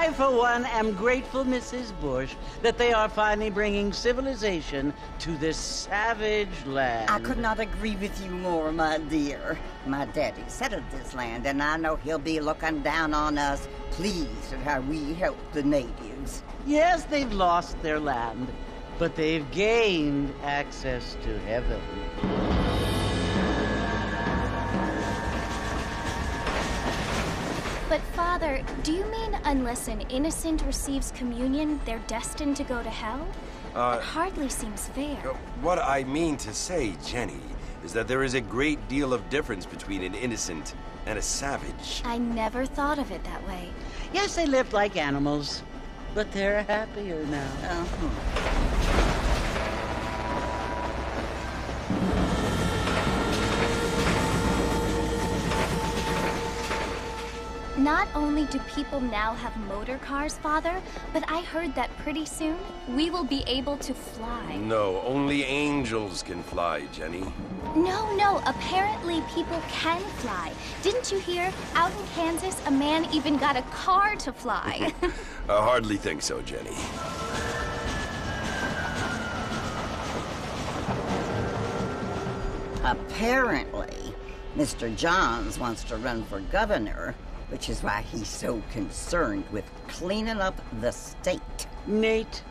I, for one, am grateful, Mrs. Bush, that they are finally bringing civilization to this savage land. I could not agree with you more, my dear. My daddy settled this land, and I know he'll be looking down on us, pleased at how we help the natives. Yes, they've lost their land, but they've gained access to heaven. But, Father, do you mean unless an innocent receives communion, they're destined to go to hell? That hardly seems fair. What I mean to say, Jenny, is that there is a great deal of difference between an innocent and a savage. I never thought of it that way. Yes, they lived like animals, but they're happier now. Not only do people now have motor cars, Father, but I heard that pretty soon we will be able to fly. No, only angels can fly, Jenny. No, apparently people can fly. Didn't you hear? Out in Kansas, a man even got a car to fly. I hardly think so, Jenny. Apparently, Mr. Johns wants to run for governor, which is why he's so concerned with cleaning up the state. Nate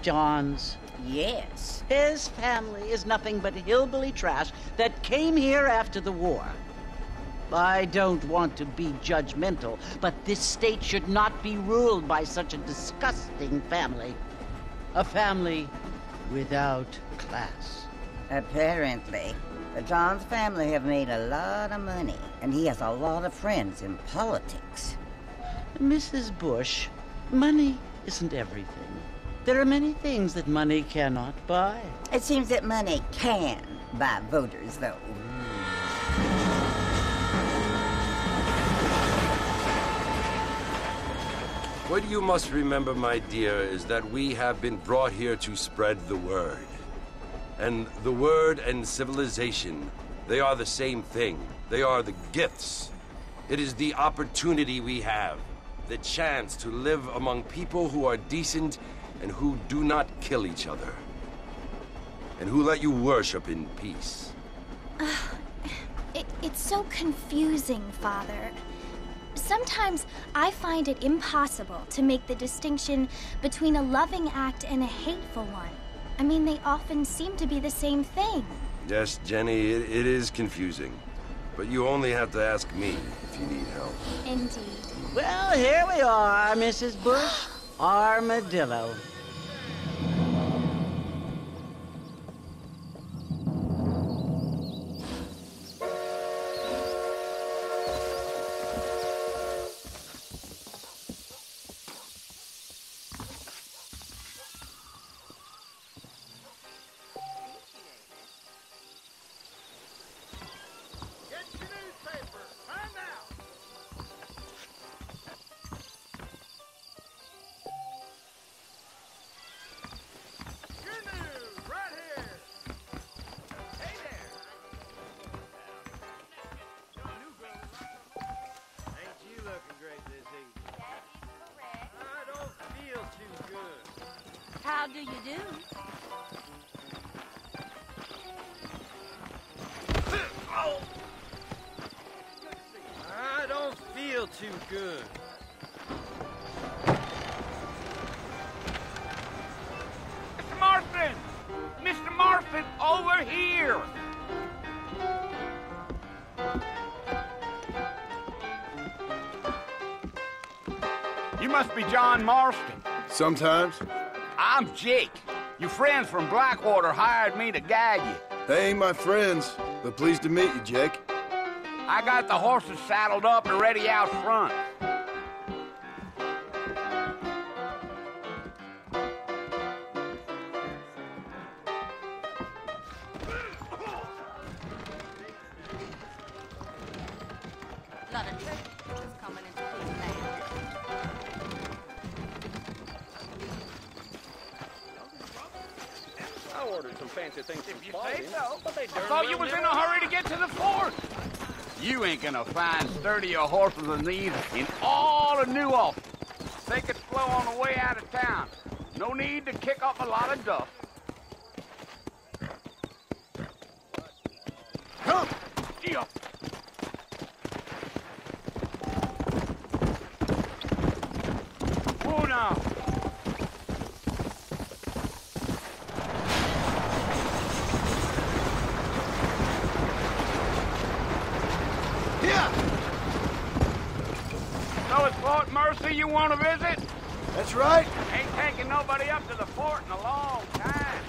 Johns. Yes. His family is nothing but hillbilly trash that came here after the war. I don't want to be judgmental, but this state should not be ruled by such a disgusting family. A family without class. Apparently. The Johns family have made a lot of money, and he has a lot of friends in politics. Mrs. Bush, money isn't everything. There are many things that money cannot buy. It seems that money can buy voters, though. What you must remember, my dear, is that we have been brought here to spread the word. And the word and civilization, they are the same thing. They are the gifts. It is the opportunity we have, the chance to live among people who are decent and who do not kill each other, and who let you worship in peace. It's so confusing, Father. Sometimes I find it impossible to make the distinction between a loving act and a hateful one. I mean, they often seem to be the same thing. Yes, Jenny, it is confusing. But you only have to ask me if you need help. Indeed. Well, here we are, Mrs. Bush. Armadillo. How do you do? I don't feel too good. Mr. Marston! Mr. Marston, over here! You must be John Marston. Sometimes. I'm Jake. Your friends from Blackwater hired me to guide you. They ain't my friends, but pleased to meet you, Jake. I got the horses saddled up and ready out front. Lot of treasure coming into this land. I ordered some fancy things from If you Spalding, say so. but they I turned thought you around was in never- a hurry to get to the fort. You ain't gonna find sturdier horses than these in all of New Orleans. Take it slow on the way out of town. No need to kick up a lot of dust. Come! Yeah. Whoa now. Yeah! So it's Fort Mercy you want to visit? That's right. Ain't taking nobody up to the fort in a long time.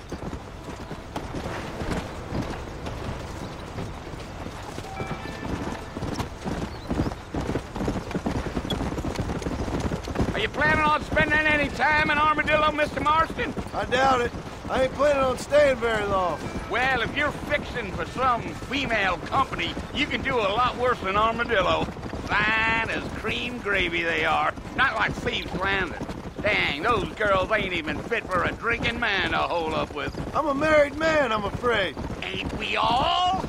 Are you planning on spending any time in Armadillo, Mr. Marston? I doubt it. I ain't planning on staying very long. Well, if you're fixing for some female company, you can do a lot worse than Armadillo. Fine as cream gravy they are. Not like Thieves Landing. Dang, those girls ain't even fit for a drinking man to hold up with. I'm a married man, I'm afraid. Ain't we all?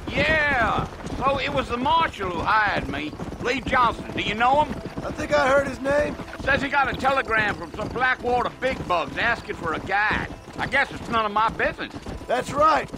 Yeah. So it was the marshal who hired me. Lee Johnson. Do you know him? I think I heard his name. Says he got a telegram from some Blackwater big bugs asking for a guide. I guess it's none of my business. That's right.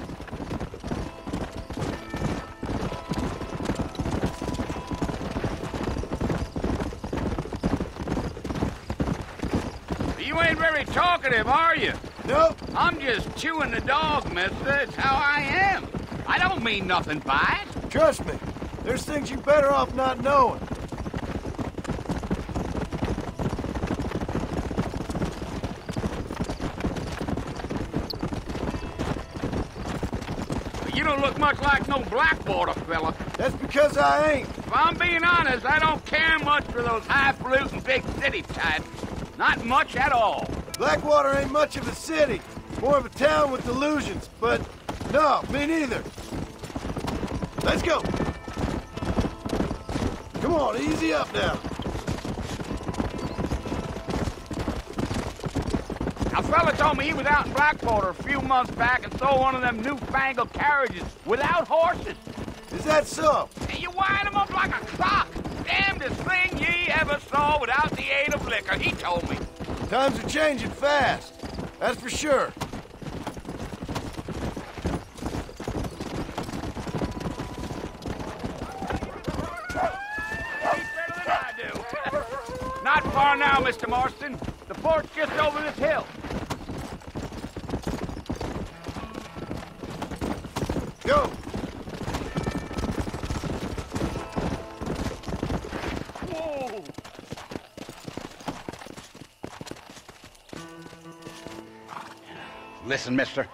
You ain't very talkative, are you? Nope. I'm just chewing the dog, mister. It's how I am. I don't mean nothing by it. Trust me. There's things you're better off not knowing. You don't look much like no Blackwater fella. That's because I ain't. If I'm being honest, I don't care much for those highfalutin big city types. Not much at all. Blackwater ain't much of a city. More of a town with delusions. But, no, me neither. Let's go. Come on, easy up now. A fella told me he was out in Blackwater a few months back and saw one of them newfangled carriages without horses. Is that so? And you wind them up like a clock. Damnedest thing ye ever saw without the aid of liquor, he told me. Times are changing fast. That's for sure. He's better than I do. Not far now, Mr. Marston. The fort's just over this hill. Go. Whoa! Listen, mister.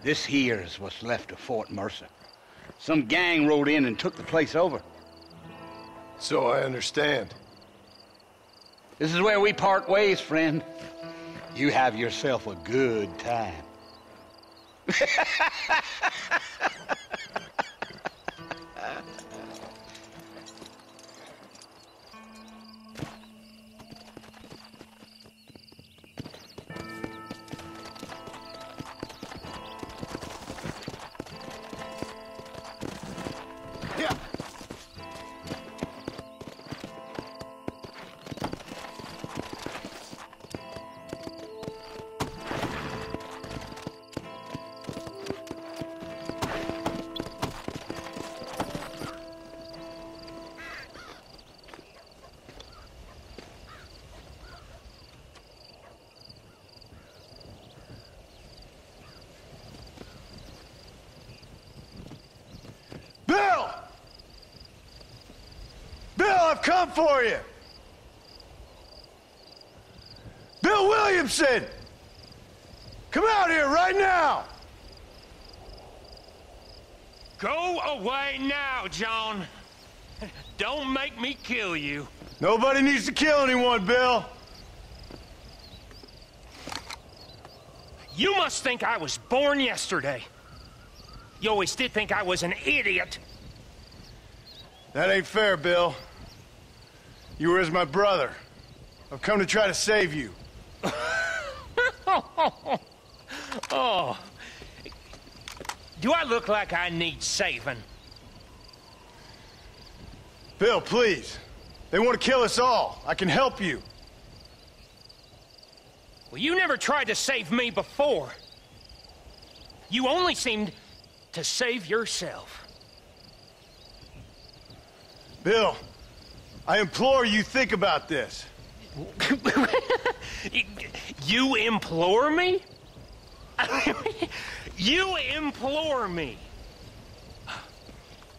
This here is what's left of Fort Mercer. Some gang rode in and took the place over. So I understand. This is where we part ways, friend. You have yourself a good time. Yeah. Bill! Bill, I've come for you! Bill Williamson! Come out here right now! Go away now, John. Don't make me kill you. Nobody needs to kill anyone, Bill. You must think I was born yesterday. You always did think I was an idiot. That ain't fair, Bill. You were as my brother. I've come to try to save you. Oh. Do I look like I need saving? Bill, please. They want to kill us all. I can help you. Well, you never tried to save me before. You only seemed to save yourself. Bill, I implore you think about this. You implore me? You implore me.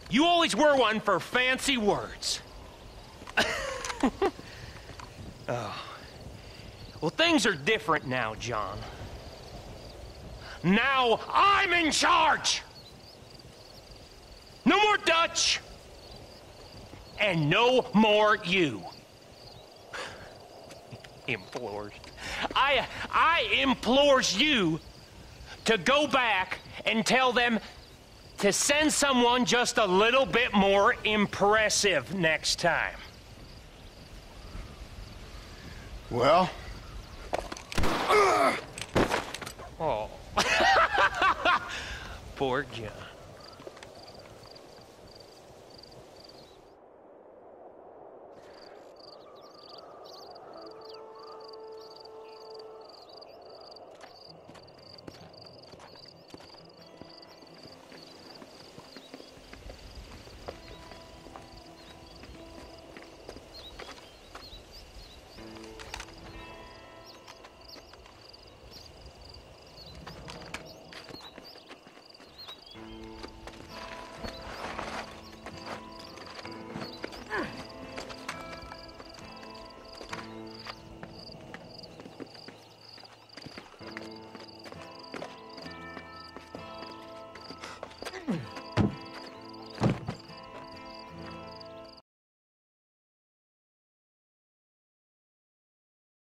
You always were one for fancy words. Oh. Well, things are different now, John. Now I'm in charge! No more Dutch! And no more you. Implores. I implores you to go back and tell them to send someone just a little bit more impressive next time. Well? Oh. Poor John.